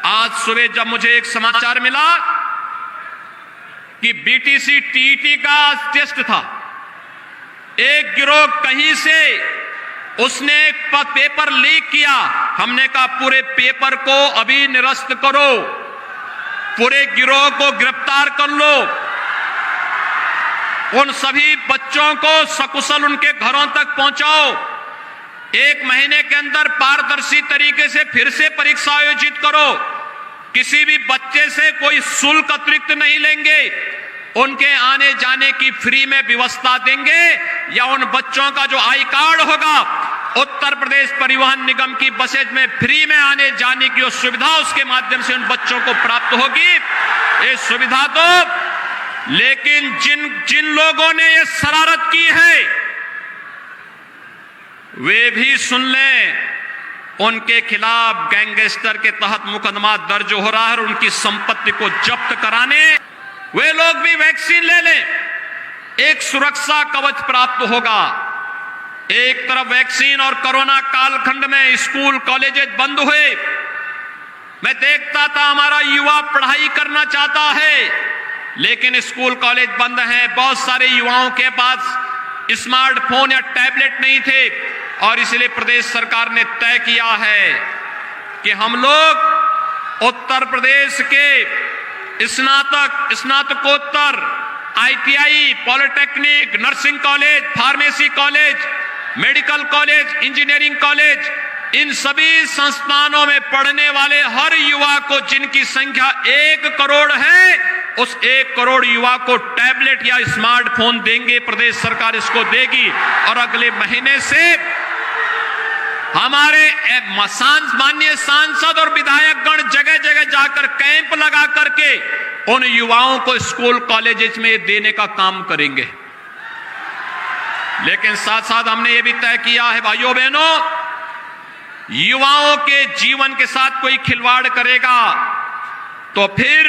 आज सुबह जब मुझे एक समाचार मिला कि बीटीसी टीईटी का टेस्ट था, एक गिरोह कहीं से उसने एक पेपर लीक किया। हमने कहा पूरे पेपर को अभी निरस्त करो, पूरे गिरोह को गिरफ्तार कर लो, उन सभी बच्चों को सकुशल उनके घरों तक पहुंचाओ। 1 महीने के अंदर पारदर्शी तरीके से फिर से परीक्षा आयोजित करो। किसी भी बच्चे से कोई शुल्क अतिरिक्त नहीं लेंगे, उनके आने जाने की फ्री में व्यवस्था देंगे, या उन बच्चों का जो आई कार्ड होगा उत्तर प्रदेश परिवहन निगम की बसेज में फ्री में आने जाने की सुविधा उसके माध्यम से उन बच्चों को प्राप्त होगी। ये सुविधा तो, लेकिन जिन लोगों ने ये शरारत की है वे भी सुन लें, उनके खिलाफ गैंगस्टर के तहत मुकदमा दर्ज हो रहा है और उनकी संपत्ति को जब्त कराने वे लोग भी वैक्सीन ले लें। एक सुरक्षा कवच प्राप्त होगा। एक तरफ वैक्सीन और कोरोना कालखंड में स्कूल कॉलेजेस बंद हुए, मैं देखता था हमारा युवा पढ़ाई करना चाहता है लेकिन स्कूल कॉलेज बंद हैं। बहुत सारे युवाओं के पास स्मार्टफोन या टैबलेट नहीं थे और इसलिए प्रदेश सरकार ने तय किया है कि हम लोग उत्तर प्रदेश के स्नातकोत्तर, ITI, polytechnic, nursing college, pharmacy college, medical college, engineering college, इन सभी संस्थानों में पढ़ने वाले हर युवा को, जिनकी संख्या 1 करोड़ है, उस 1 करोड़ युवा को टैबलेट या स्मार्टफोन देंगे। प्रदेश सरकार इसको देगी और अगले महीने से हमारे माननीय सांसद और विधायकगण जगह जगह जाकर कैंप लगा करके उन युवाओं को स्कूल कॉलेजेस में देने का काम करेंगे। लेकिन साथ साथ हमने ये भी तय किया है, भाइयों बहनों, युवाओं के जीवन के साथ कोई खिलवाड़ करेगा तो फिर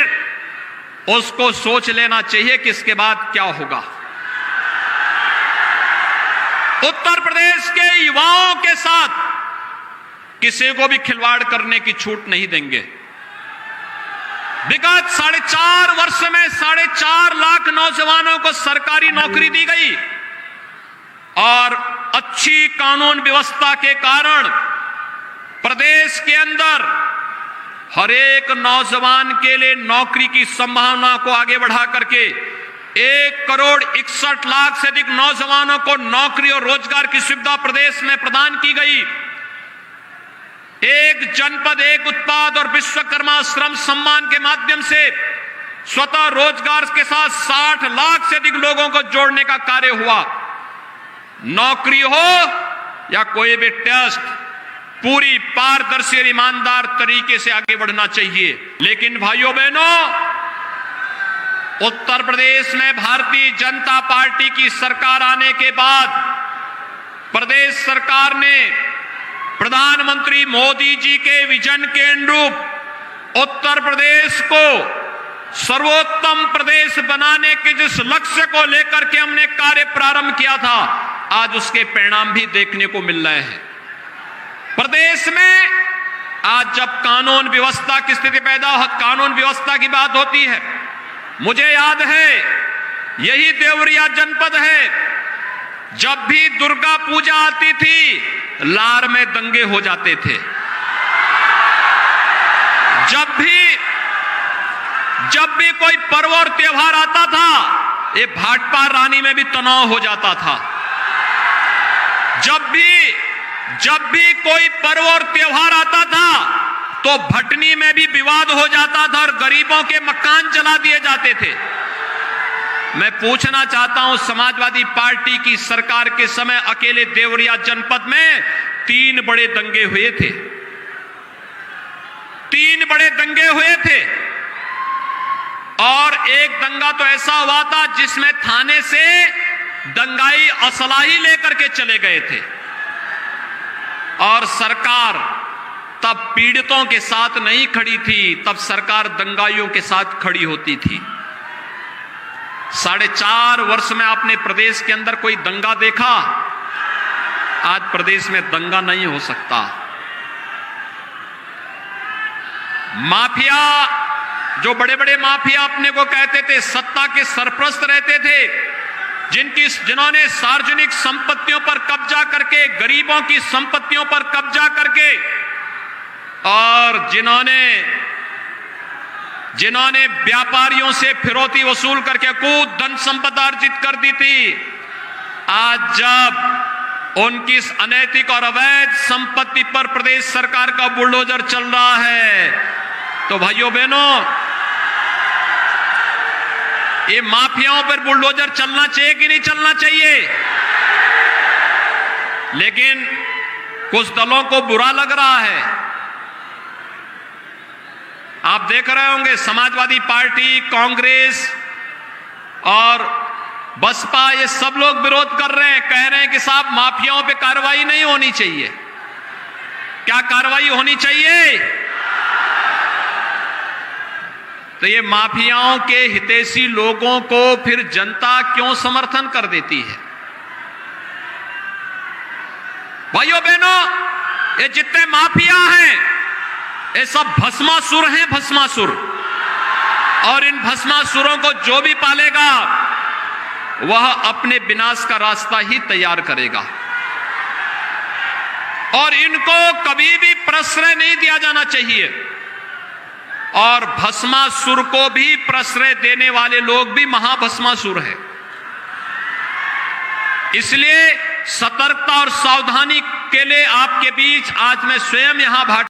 उसको सोच लेना चाहिए कि इसके बाद क्या होगा। उत्तर प्रदेश के युवाओं के साथ किसी को भी खिलवाड़ करने की छूट नहीं देंगे। विगत 4.5 वर्ष में 4.5 लाख नौजवानों को सरकारी नौकरी दी गई और अच्छी कानून व्यवस्था के कारण प्रदेश के अंदर हर एक नौजवान के लिए नौकरी की संभावना को आगे बढ़ा करके 1 करोड़ 61 लाख से अधिक नौजवानों को नौकरी और रोजगार की सुविधा प्रदेश में प्रदान की गई। एक जनपद एक उत्पाद और विश्वकर्मा श्रम सम्मान के माध्यम से स्वतः रोजगार के साथ 60 लाख से अधिक लोगों को जोड़ने का कार्य हुआ। नौकरी हो या कोई भी टेस्ट, पूरी पारदर्शी और ईमानदार तरीके से आगे बढ़ना चाहिए। लेकिन भाइयों बहनों, उत्तर प्रदेश में भारतीय जनता पार्टी की सरकार आने के बाद प्रदेश सरकार ने प्रधानमंत्री मोदी जी के विजन के अनुरूप उत्तर प्रदेश को सर्वोत्तम प्रदेश बनाने के जिस लक्ष्य को लेकर के हमने कार्य प्रारंभ किया था, आज उसके परिणाम भी देखने को मिल रहे हैं। प्रदेश में आज जब कानून व्यवस्था की स्थिति कानून व्यवस्था की बात होती है, मुझे याद है यही देवरिया जनपद है, जब भी दुर्गा पूजा आती थी लार में दंगे हो जाते थे। जब भी कोई पर्व और त्योहार आता था, ये भाटपा रानी में भी तनाव हो जाता था। जब भी कोई पर्व और त्योहार आता था तो भटनी में भी विवाद हो जाता था और गरीबों के मकान जला दिए जाते थे। मैं पूछना चाहता हूं, समाजवादी पार्टी की सरकार के समय अकेले देवरिया जनपद में 3 बड़े दंगे हुए थे। 3 बड़े दंगे हुए थे और एक दंगा तो ऐसा हुआ था जिसमें थाने से दंगाई असला ही लेकर के चले गए थे और सरकार तब पीड़ितों के साथ नहीं खड़ी थी, तब सरकार दंगाइयों के साथ खड़ी होती थी। 4.5 वर्ष में आपने प्रदेश के अंदर कोई दंगा देखा? आज प्रदेश में दंगा नहीं हो सकता। माफिया, जो बड़े बड़े माफिया अपने को कहते थे, सत्ता के सरप्रस्त रहते थे, जिन्होंने सार्वजनिक संपत्तियों पर कब्जा करके, गरीबों की संपत्तियों पर कब्जा करके, और जिन्होंने व्यापारियों से फिरौती वसूल करके खूब धन संपदा अर्जित कर दी थी, आज जब उनकी इस अनैतिक और अवैध संपत्ति पर प्रदेश सरकार का बुलडोजर चल रहा है, तो भाइयों बहनों, ये माफियाओं पर बुलडोजर चलना चाहिए कि नहीं चलना चाहिए? लेकिन कुछ दलों को बुरा लग रहा है। आप देख रहे होंगे समाजवादी पार्टी, कांग्रेस और बसपा, ये सब लोग विरोध कर रहे हैं, कह रहे हैं कि साहब माफियाओं पे कार्रवाई नहीं होनी चाहिए। क्या कार्रवाई होनी चाहिए? तो ये माफियाओं के हितैषी लोगों को फिर जनता क्यों समर्थन कर देती है? भाइयों बहनों, ये जितने माफिया हैं, ये सब भस्मासुर हैं, भस्मासुर। और इन भस्मासुरों को जो भी पालेगा वह अपने विनाश का रास्ता ही तैयार करेगा, और इनको कभी भी प्रश्रय नहीं दिया जाना चाहिए। और भस्मासुर को भी प्रश्रय देने वाले लोग भी महाभस्मासुर हैं। इसलिए सतर्कता और सावधानी के लिए आपके बीच आज मैं स्वयं यहां